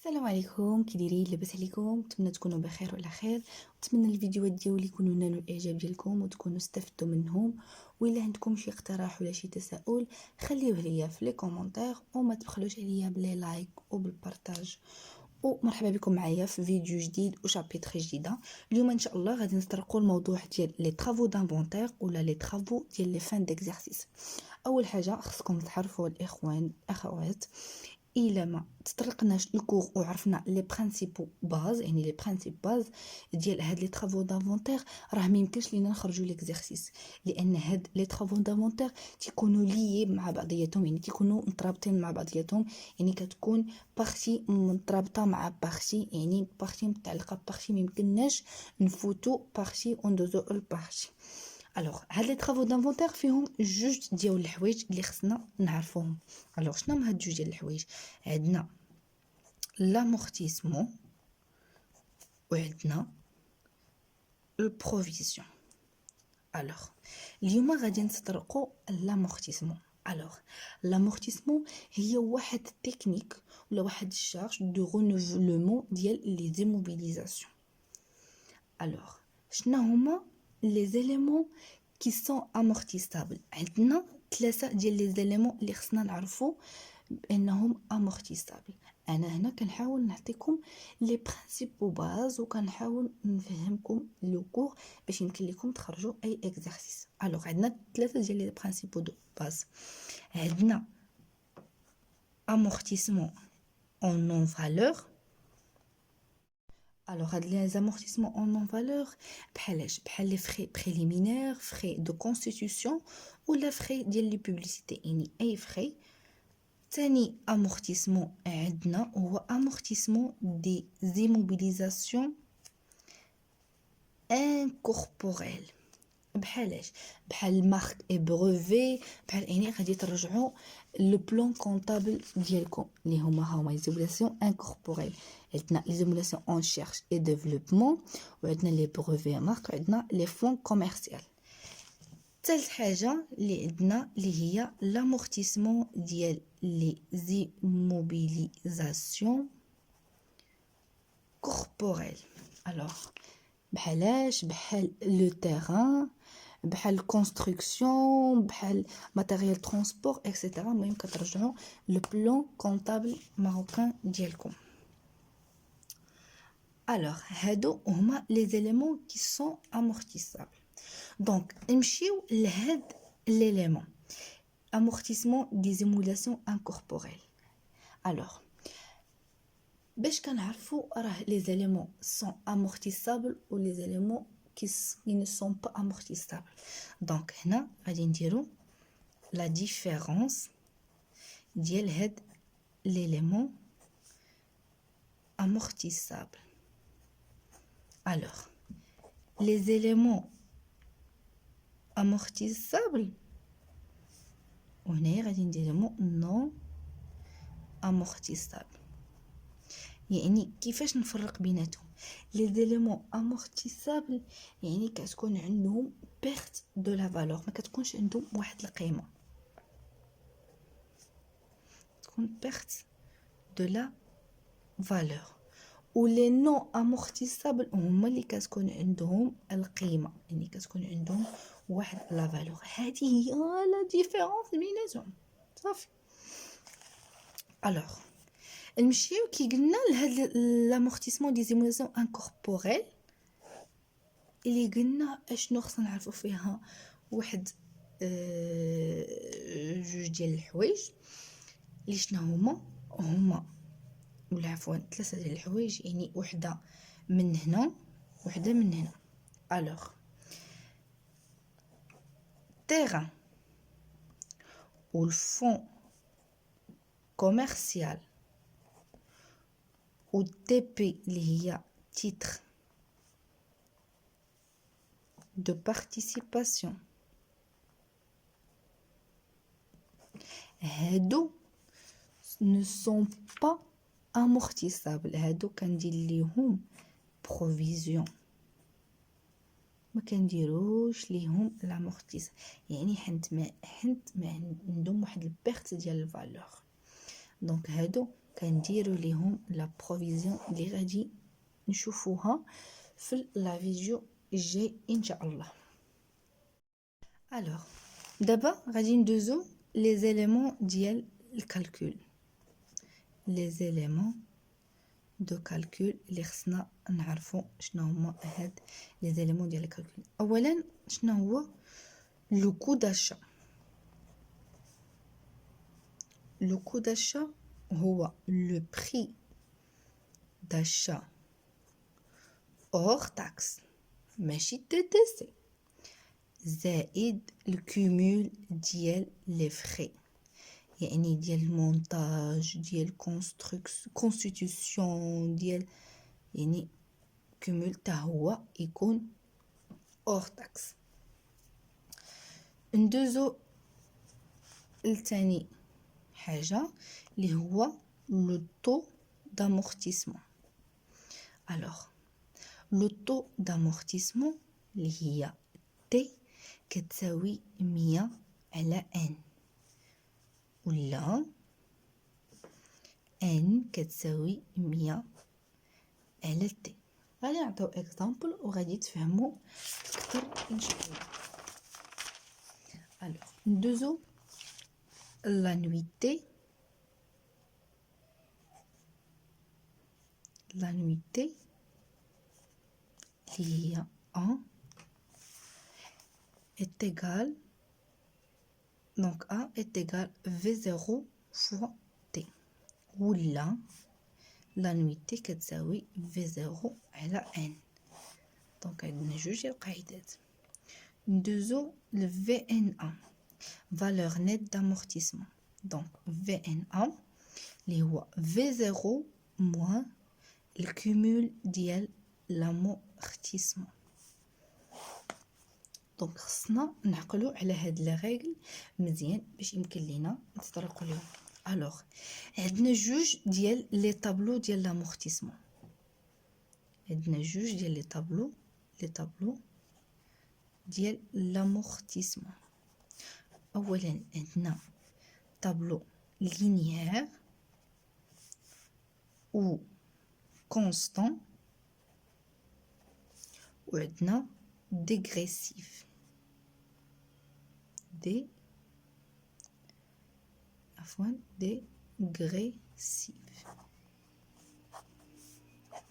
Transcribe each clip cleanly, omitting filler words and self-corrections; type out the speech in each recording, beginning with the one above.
السلام عليكم، كي دايرين؟ لاباس عليكم؟ نتمنى تكونوا بخير وعلى خير، ونتمنى الفيديوهات ديالي يكونوا نالوا الاعجاب ديالكم وتكونوا استفدتوا منهم. وإلا عندكم شي اقتراح ولا شي تساؤل خليوه ليا في لي كومونتير، وما تبخلوش عليا بلي لايك وبالبارطاج. ومرحبا بكم معايا في فيديو جديد وشابيتر جديده. اليوم ان شاء الله غادي نطرقوا الموضوع ديال لي طرافو دانفونتير ولا لي طرافو ديال لي فان ديكزارسيس. اول حاجه خصكم تعرفوا الاخوان اخوات، الا ما تطرقناش الكور وعرفنا لي برينسيپو باز، يعني لي برينسيپ باز ديال هاد لي طرافو دانفونتير، راه ما يمكنش لينا نخرجوا ليكزارسيس، لان هاد لي طرافو دانفونتير تيكونوا ليي مع بعضياتهم، يعني تيكونوا مترابطين مع بعضياتهم، يعني كتكون بارتي مترابطه مع بارتي، يعني بارتي متعلقه بارتي، ما يمكنناش نفوتوا بارتي وندوزو البارتي. الوغ هاد لي طرافو دانفونتير فيهم جوج ديال الحوايج اللي خصنا نعرفوهم. الوغ شنو هما هاد جوج ديال الحوايج؟ عندنا لامورتيسمون وعندنا البروفيزيون. الوغ اليوم غادي نتطرقوا لامورتيسمون. الوغ لامورتيسمون هي واحد التكنيك ولا واحد الشارج دو رونوفلمون ديال لي زيموبيليزاسيون. الوغ شنو هما لي زيليمون qui sont amortissables؟ عندنا ثلاثه ديال لي زيليمون اللي خصنا نعرفوا بانهم amortissables. انا هنا كنحاول نعطيكم لي برينسيپو باز وكنحاول نفهمكم لو كور باش يمكن لكم تخرجوا اي اكزرسيس. الوغ عندنا ثلاثه ديال لي برينسيپو دو باز. عندنا amortissement en non valeur. Alors, les amortissements en non-valeur, بحال les frais préliminaires, frais de constitution ou les frais de publicité. يعني أي frais. ثاني amortissement عندنا هو amortissement des immobilisations incorporelles. بحالاش؟ بحال مارك اي بروفي، بحال يعني غادي ترجعوا لو بلان كونطابل ديالكم اللي هما لي زيمولاسيون انكوربوريل. عندنا لي زيمولاسيون اون شيرش اي ديفلوبمون، وعندنا لي بروفي مارك، وعندنا لي فون كوميرسيال. ثالث حاجه اللي عندنا اللي هي لامورتيسمون ديال لي زيموبيليزاسيون كوربوريل. الوغ بحالاش؟ بحال لو تيران، بحال كونستركسيون، بحال ماتيريال ترونسبور اكسيتيرا. المهم كترجعوا لو بلان كونطابل ماروكان ديالكم. الوغ هادو هما لي زيليمون كي سون امورتيسابل. دونك نمشيو لهاد ليليمون amortissement des émulations incorporelles. Alors باش كنعرفوا راه les éléments sont amortissables ou les éléments qui ne sont pas amortissables. Donc هنا غادي نديرو la différence ديال هاد l'élément amortissable. Alors les éléments amortissables وهنا غادي نديرو non amortissable. يعني كيفاش نفرق بيناتهم؟ لي زيليمون امورتيسابل يعني كتكون عندهم بيرت دو لا فالور، ما كتكونش عندهم واحد القيمه، تكون بيرت دو لا فالور. ولي نون امورتيسابل هما اللي كتكون عندهم القيمه، يعني كتكون عندهم واحد لا فالور. هذه هي لا ديفيرونس بيناتهم صافي. الوغ نمشيو كي قلنا لهاد لامورتيسمون دي زيمولاسيون انكوربوريل اللي قلنا اشنو خصنا نعرفوا فيها واحد جوج ديال الحوايج اللي شنو هما ولا عفوا ثلاثه ديال الحوايج، يعني وحده من هنا وحده من هنا. الوغ terrain ou le fonds commercial ou TP اللي هي titre de participation، هادو ne sont pas amortissables. هادو كندير ليهم provision، ما كنديروش ليهم لامورتيس، يعني حنت ما عندهم واحد البيرت ديال الفالور. دونك هادو كنديرو ليهم لا بروفيزيون اللي غادي نشوفوها في لا فيديو الجاي ان شاء الله. الوغ دابا غادي ندوزو لي زيليمون ديال الكالكول، لي زيليمون دو كالكول اللي خصنا نعرفو شنو هما هاد لي زيليمون ديال الكالكول. اولا شنو هو لو كو داشا؟ لو كو داشا هو لو بري داشا اور تاكس، ماشي تي تي سي، زائد الكومول ديال لي فري، يعني ديال المونتاج ديال كونستيتيوسيون ديال، يعني كومول تا هو يكون اور تاكس. ندوزو لتاني حاجه اللي هو لو طو دامورتيسمون. الوغ لو طو دامورتيسمون اللي هي تي كتساوي 100 على ان، ولا ان كتساوي 100 على تي. غادي نعطيو اكزامبل وغادي تفهموا اكثر ان شاء الله. الوغ ندوزو لا نويتي، لا نويتي اللي هي 1 est égal, donc A est égal V0 fois T، ولا لا نويتي كتساوي V0 على N. دونك عندنا جوج ديال القاعدات. ندوزو ل VNA valeur nette d'amortissement. donc VNA اللي هو V0 moins الكومول ديال l'amortissement. دونك خصنا نعقلو على هاد لا ريغل مزيان باش يمكن لينا نتطرقوا ليهم. الوغ عندنا جوج ديال لي طابلو ديال لامورتيسمون، عندنا جوج ديال لي طابلو ديال لامورتيسمون. اولا عندنا طابلو لينيير و كونستون، وعندنا dégressif dégressif.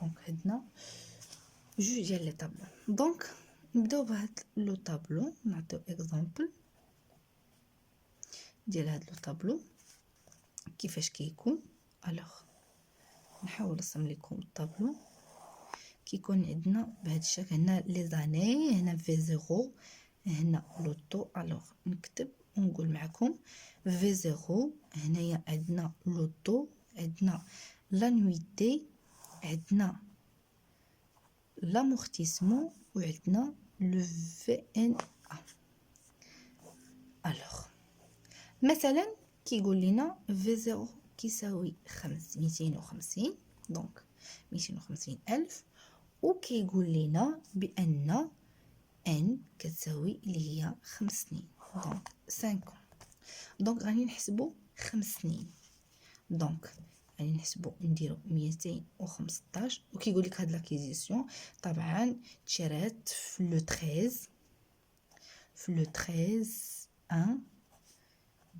دونك عندنا جوج ديال لي طابلو. دونك نبداو بهاد لو طابلو، نعطيو اكزامبل ديال هاد لو طابلو كيفاش كيكون. الوغ نحاول نرسم لكم الطابلو. كيكون عندنا بهذا الشكل، هنا لي زاني، هنا في زيرو، هنا لوطو. الوغ نكتب ونقول معكم في زيرو، هنايا عندنا لوطو، عندنا لا نويتي، عندنا لامورتيسمون، وعندنا لو في ان ا. الوغ مثلا كيقول لنا في زيرو كيساوي 250، دونك 250,000، وكيقول لنا بان ان كتساوي اللي هي 5 سنين، دونك 5. دونك غادي نحسبوا 5 سنين. دونك غادي نحسبوا نديروا 215، وكيقول لك هاد لاكيزيسيون طبعا تشرات في لو 13 1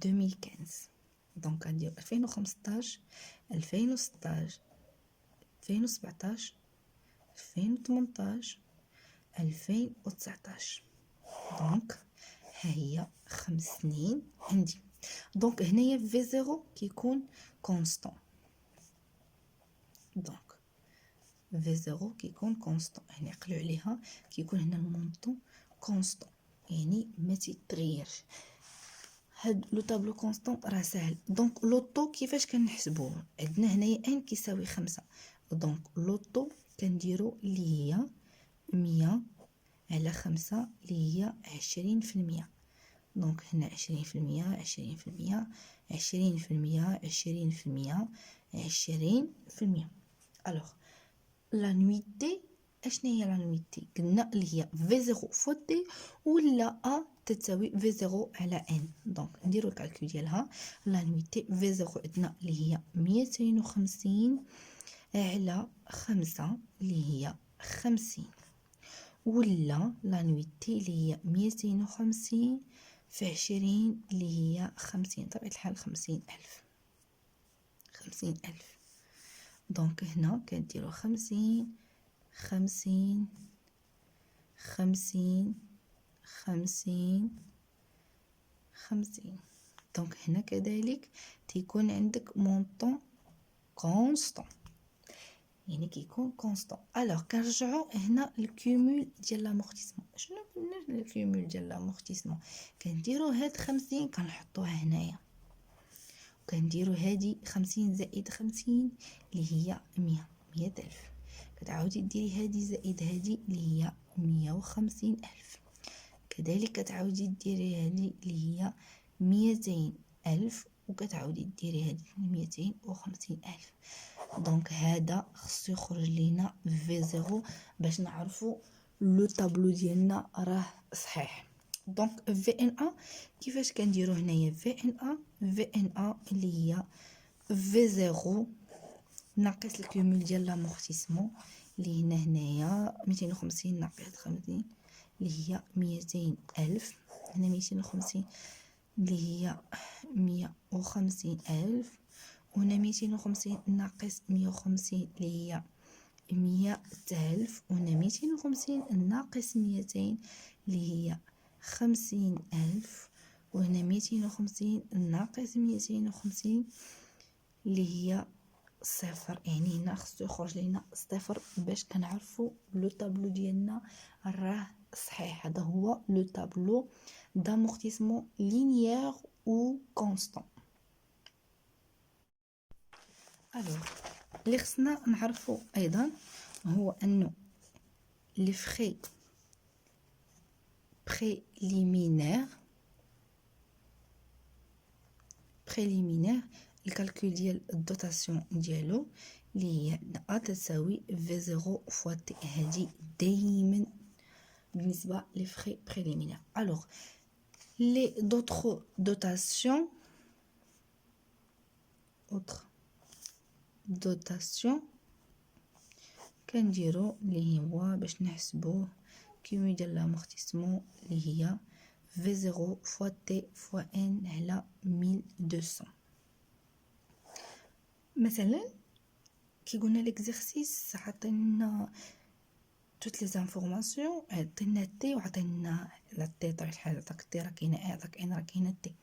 2015. دونك غندير 2015 2016 2017 2018 2019. دونك ها هي 5 سنين عندي. دونك هنايا في زيرو كيكون كونستون، دونك في زيرو كيكون كونستون، هنا قلو عليها كيكون هنا المونطون كونستون، يعني ما تيتغيرش. هاد لو طابلو كونستون راه ساهل. دونك لوطو كيفاش كنحسبوه؟ عندنا هنايا ان كيساوي 5، دونك لوطو كنديرو اللي هي 100 على 5 اللي هي 20%. دونك هنا 20% 20% 20% 20%. الوغ لا نويتي اشنا هي لا نويتي؟ قلنا اللي هي في زيرو فوا تي، ولا ا تتساوي في 0 على ان. دونك نديرو الكالكول ديالها. لا نويتي في 0 عندنا اللي هي 250 على 5 اللي هي 50، ولا لا نويتي اللي هي 250 في 20 اللي هي 50. طبيعة الحال 50,000. دونك هنا كنديرو 50 50 50 50 50. دونك هنا كذلك تيكون عندك مونطون كونستون، يعني كيكون كونستون. الوغ كنرجعو هنا الكومول ديال لامورتيسمون. شنو قلنا الكومول ديال لامورتيسمون؟ كنديرو هاد 50 كنحطوها هنايا، وكنديرو هادي 50 زائد 50 اللي هي 100,000. كتعاودي ديري هادي زائد هادي اللي هي 150,000. كذلك كتعاودي ديري هادي اللي هي 200,000، وكتعاودي ديري هادي 250,000. دونك هذا خصو يخرج لينا في 0 باش نعرفوا لو طابلو ديالنا راه صحيح. دونك في ان ا كيفاش كنديرو هنايا؟ في ان ا اللي هي في 0 ناقص الكومول ديال لامورتيسمون اللي هنايا 250 ناقص 50 اللي هي 200,000. هنا 250 اللي هي 150,000، وهنا 250 ناقص 150 اللي هي 100,000، وهنا 250 ناقص 200 اللي هي 50,000، وهنا 250 ناقص 250 اللي هي صفر. يعني هنا خصو يخرج لينا صفر باش كنعرفوا لو طابلو ديالنا راه صحيح. هذا هو لو طابلو d'amortissement linéaire ou constant. alors اللي خصنا نعرفوا ايضا هو انه لي فري بريليمينير الكالكول ديال الدوتاسيون ديالو اللي هي ا تساوي في 0 فوا تي. هذه دائما بالنسبه لي فري بريليمينير. alors les d'autres dotations كنديرو اللي هو باش نحسبوه كيمي ديال لامورتيسمون اللي هي في 0 فوا تي فوا ان على 1200. مثلا كي قلنا ليكزرسيس عطينا توت لي زانفورماسيون، عطينا تي وعطينا لا تي. طبيعة الحال عطاك تي راه كاينه ا، عطاك ان راه كاينه تي،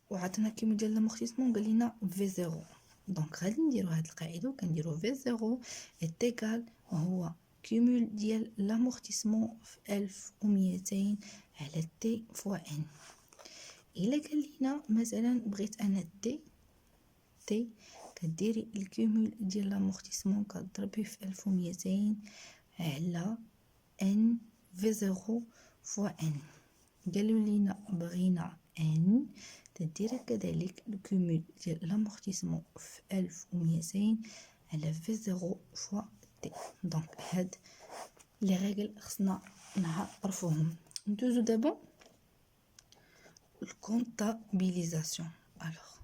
وعطينا كيمي ديال لامورتيسمون قال لنا في 0. دونك غادي نديرو هاد القاعده وكنديرو في 0 ايتيكال هو كيمول ديال لامورتيسمون في 1200 على تي فوا ان. الا قال لنا مثلا بغيت انا تي كديري الكيمول ديال لامورتيسمون كضربيه في 1200 على ان في 0 فوا ان. قالوا لينا بغينا ان تدير كذلك الكومول ديال لامورتيسمون في 1200 على في 0 فوا تي. دونك هاد لي ريغل خصنا نعرفوهم. ندوزو دابا الكونطابيليزاسيون. الوغ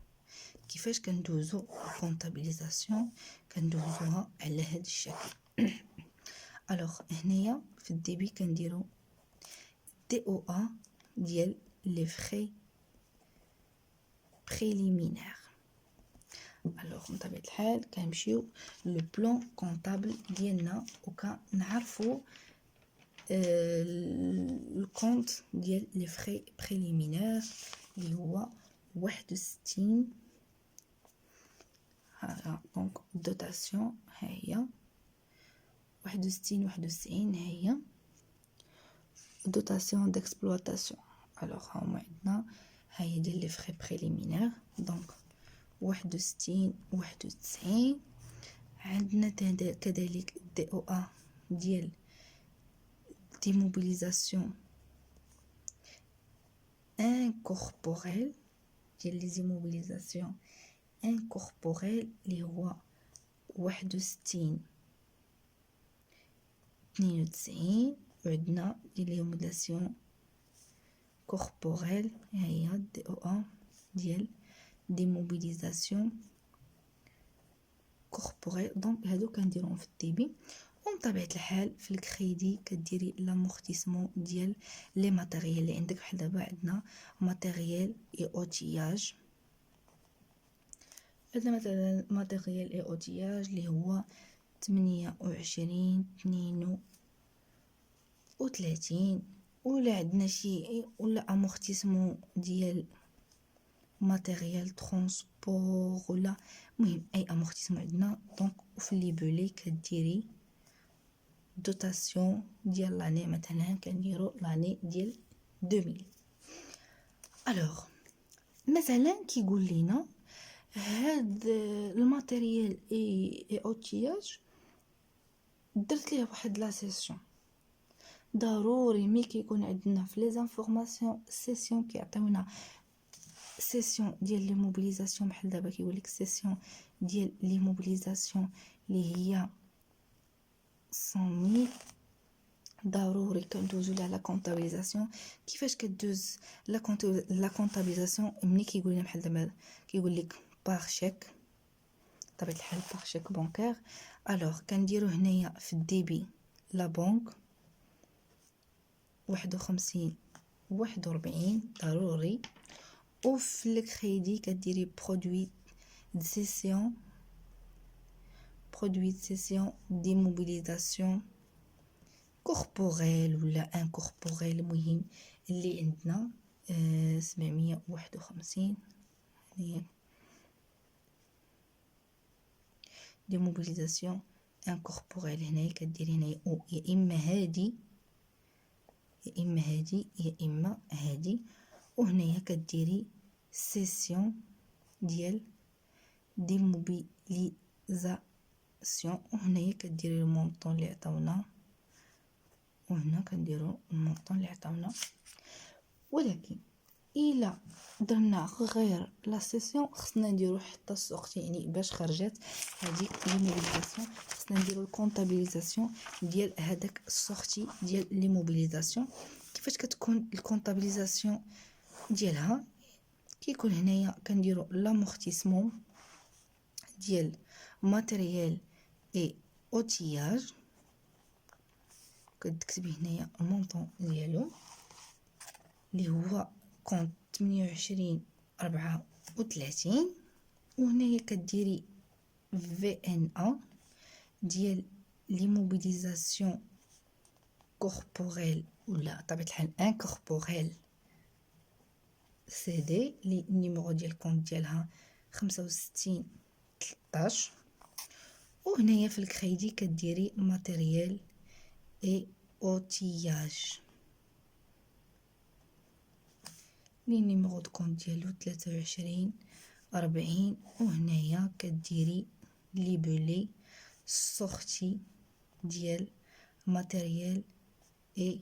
كيفاش كندوزو الكونطابيليزاسيون؟ كندوزوها على هاد الشكل. الوغ هنايا في الديبي كنديرو دي او ا ديال لي فري بريليمينير. الوغ من طبيعة الحال كنمشيو لو بلان كونطابل ديالنا وكنعرفو الكونط ديال لي فري بريليمينير اللي هو 61. ها دونك دوتاسيون ها هي 61 ها هي دوتاسيون ديكسبلواتاسيون. الوغ هما عندنا ها هي ديال لي فري بريليمينير. دونك 61 91. عندنا كذلك دي او ا ديال ديموبيليزاسيون انكوربوريل ديال لي زيموبيليزاسيون انكوربوريل اللي هو 61 92. وعندنا ديال ليموبيليزاسيون كوربوريل هي دي او ا ديال ديموبيليزاسيون كوربوريل. دونك هادو كنديروهم في الديبي. ومن طبيعه الحال في الكريدي كديري لامورتيسمون ديال لي ماتيريال اللي عندك. بحال دابا عندنا ماتيريال اي اوتياج، عندنا مثلا ماتيريال اي اوتياج اللي هو 28 32. ولا عندنا شي ولا امورتيسمون ديال ماتيريال ترونسبور ولا مهم اي امورتيسمون عندنا. دونك وفي ليبولي كديري دوتاسيون ديال لاني، مثلا كنديرو لاني ديال 2000. الوغ مثلا كيقول لينا هاد الماتيريال اي اوتياج درت ليه واحد لا سيسيون. ضروري ملي كيكون عندنا في لي زانفورماسيون سيسيون كيعطيونا سيسيون ديال لي موبيليزاسيون. بحال دابا كيقول لك سيسيون ديال لي موبيليزاسيون اللي هي 100,000. ضروري كندوزو على كونطابيليزاسيون. كيفاش كدوز لا كونطابيليزاسيون؟ ملي كيقول لنا بحال دابا كيقول لك باغ شيك، طبيعه الحال باغ شيك بونكير. الوغ كنديرو هنايا في الديبي لا بنك 51 41 ضروري. وفي الكريدي كديري برودوي دي سيسيون ديموبيليزاسيون كوربوريل ولا انكوربوريل. المهم اللي عندنا 751 هي ديموبيليزاسيون انكوربوريل. هنايا كديري هنايا يا اما هادي يا اما هادي يا اما هادي. وهنايا كديري سيسيون ديال ديموبيليزاسيون. وهنايا كديري المونطون اللي عطاونا، وهنا كنديرو المونطون اللي عطاونا. ولكن الا درنا غير لا سيسيون خصنا نديرو حتى السوقتي، يعني باش خرجت هذيك ليموبيليزاسيون خصنا نديرو الكونطابيليزاسيون ديال هذاك السوقتي ديال ليموبيليزاسيون. كيفاش كتكون الكونطابيليزاسيون ديالها؟ كيكون هنايا كنديرو لامورتيسمون ديال ماتيريال اي اوتياج. كتكتبي هنايا المونطون ديالو اللي هو كونط 28 34. وهنايا كديري في ان ا ديال ليموبيليزاسيون كوربوريل ولا طبيعه الحال انكوربوريل سي دي لي النيميرو ديال الكونط ديالها 65 13. وهنايا في الكريدي كديري ماتيريال اي اوتياج لي نيميرو دو كونط ديالو 23 40. وهنايا كديري ليبولي سورتي ديال ماتيريال اي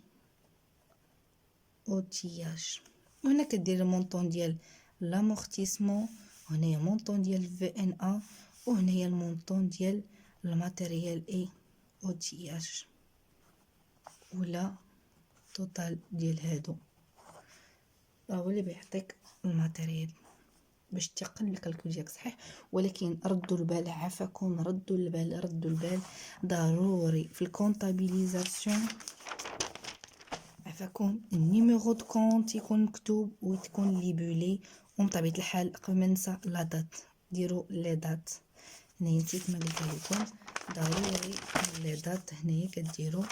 اوتياج. وهنا كديري المونطون ديال لامورتيسمون، وهنايا مونطون ديال في ان ا، وهنايا المونطون ديال الماتيريال اي اوتياج ولا توتال ديال هادو. هو اللي بيعطيك الماتيريال باش تقل الكالكول ديالك صحيح. ولكن ردوا البال، عافاكم ردوا البال ضروري في الكونطابيليزاسيون عافاكم النيميرو دو كونط يكون مكتوب وتكون ليبولي. وبطبيعه الحال قبل ما ننسى لا دات ديروا لي دات. هنايا نسيت ما قلت لكم ضروري لي دات. هنايا كديروا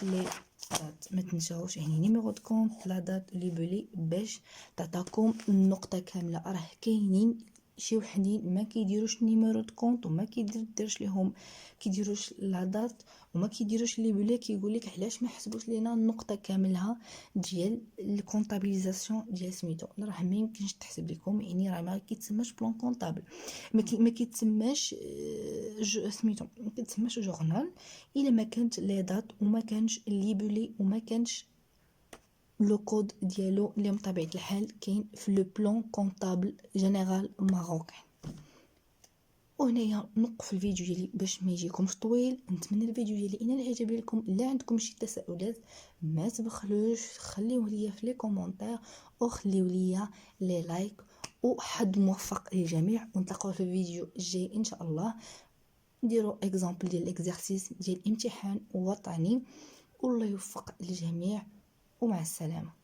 لي دات ما تنساوش، يعني نيميرو دو كونط لا دات ليبولي باش تعطاكم النقطه كامله. راه كاينين شي وحدين ما كيديروش نيميرو دو كونط وما كيديرش ليهم كيديروش لا دات وما كيديروش ليبولي. كيقول لك علاش ما حسبوش لينا النقطه كاملها ديال الكونطابيليزاسيون ديال سميتو. راه ما يمكنش تحسب لكم، يعني راه ما كيتسماش بلان كونطابل، ما كيتسماش سميتو ما كيتسماش جورنال الا ما كانت لي دات وما كانش ليبولي وما كانش لو كود ديالو اللي بطبيعه الحال كاين في لو بلان كونطابل جينيرال ماروكان. وهنايا نوقف الفيديو ديالي باش ما يجيكمش طويل. نتمنى الفيديو ديالي ان العجب لكم. لا عندكم شي تساؤلات ما تبخلوش خليوه ليا في لي كومونتير وخليو ليا لي لايك. وحد موفق للجميع، ونتلاقاو في الفيديو الجاي ان شاء الله. نديرو اكزامبل ديال الاكزرسيس ديال امتحان وطني. والله يوفق الجميع ومع السلامه.